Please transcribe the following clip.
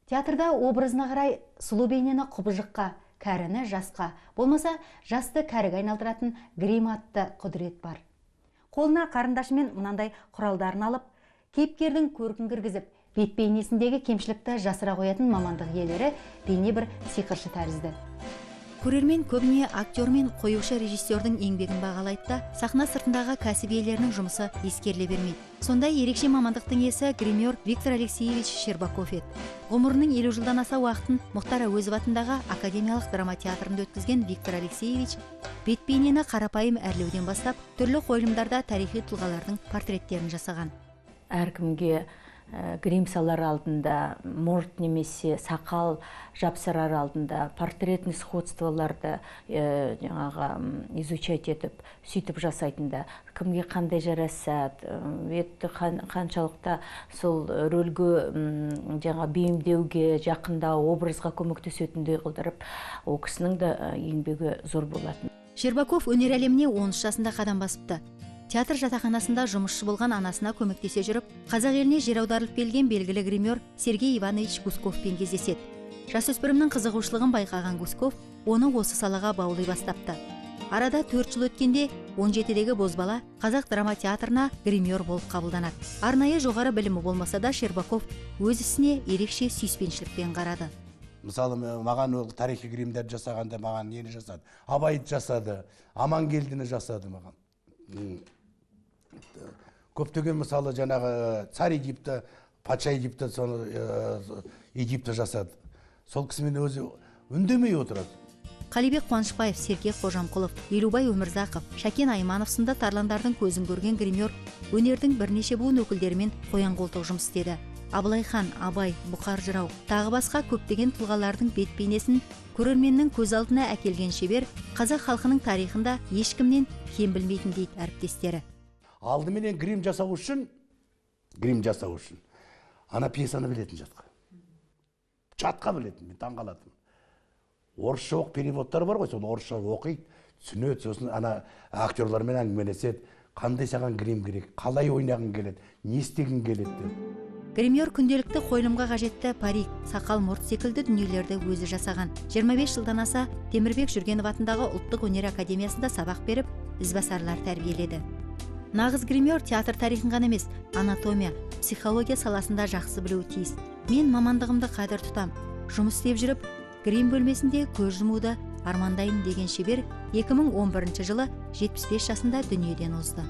Театрда образына қарай сұлу бейнені құбыжыққа, кәріні жасқа, болмаса жасты кәріге айналдыратын грим атты құдірет бар. Қолына қарындашымен мынандай құралдарын алып, кейіпкердің көркін кіргізіп, бет бейнесіндегі кемшілікті жасыра қоятын мамандық иелері бейне бір сиқыршы тәрізді. Көрермен көбіне актер мен қоюшы режиссердің еңбегін бағалайды да, сахна сыртындағы кәсіп иелерінің жұмысы ескеріле бермейді. Сондай ерекше мамандықтың иесі гример Виктор Алексеевич Щербаков еді. Ғұмырының 50 жылдан аса уақытын Мұхтар Әуезов атындағы академиялық драма театрында өткізген Виктор Алексеевич бет бейнені қарапайым әрлеуден бастап, түрлі қойылымдарда тарихи тұлғалардың портреттерін жасаған. Әркімге грим салар алдында, мұрт немесе сақал жапсырар алдында портретный сходстволарды изучать етіп, сөйтіп жасайтында, кімге қандай жарасады, қаншалықта сол рөлге бейімдеуге, жақындау, образға көмектесетіндей қылдырып, ол кісінің де еңбегі зор болатын. Щербаков өнер әлеміне 13 жасында қадам басыпты. Театр жатақханасында жұмысшы болған анасына көмектесе жүріп, қазақ еліне жер аударылып келген белгілі гример Сергей Иванович Гусковпен кездеседі. Жасөспірімнің қызығушылығын байқаған Гусков оны осы салаға баулай бастапты. Арада 4 жыл өткенде 17-дегі бозбала қазақ драма театрына гример болып қабылданады. Арнайы жоғары білімі болмаса да Щербаков өз ісіне ерекше сүйіспеншілікпен қарады. Мысалы, маған ол тарихи гримдерді жасағанда маған нені жасады? Абайды жасады, Амангелдіні жасады маған. Көптеген мысалы жаңағы царь Египті, патша Египті, соны Египті жасады. Сол кісімен өзі үндемей отырады. Қалибек Қуанышбаев, Сергей Қожамқұлов, Елубай Өмірзақов, Шакен Айманов сынды тарландардың көзін көрген гример өнердің бірнеше буын өкілдерімен қоян-қолтық жұмыс істеді. Абылайхан, Абай, Бұқар Жырау, тағы басқа көптеген тұлғалардың бет бейнесін көрерменнің көз алдына әкелген шебер қазақ халқының тарихында ешкімнен кем білмейтін дейді әріптестері. Алдыменен грим жасау үшін, ана пьесаны білетін жатқа. Жатқа білетін, мен таңғалатым. Орысша переводтар бар ғой, соны орысша оқиды, түсінеді, сосын ана актерлармен әңгімелеседі, қандай саған грим керек, қалай ойнағың келеді, не істегің келеді. Гример күнделікті қойылымға қажетті парик, сақал, мұрт секілді дүниелерді өзі жасаған. 25 жылдан аса Темірбек Жүргенов атындағы ұлттық өнер академиясында сабақ беріп, ізбасарлар тәрбиеледі. Нағыз гример театр тарихын ғана емес, анатомия, психология саласында жақсы білуі тиіс. Мен мамандығымды қадір тұтам. Жұмыс істеп жүріп, грим бөлмесінде көз жұмуды армандаймын деген шебер 2011 жылы 75 жасында дүниеден озды.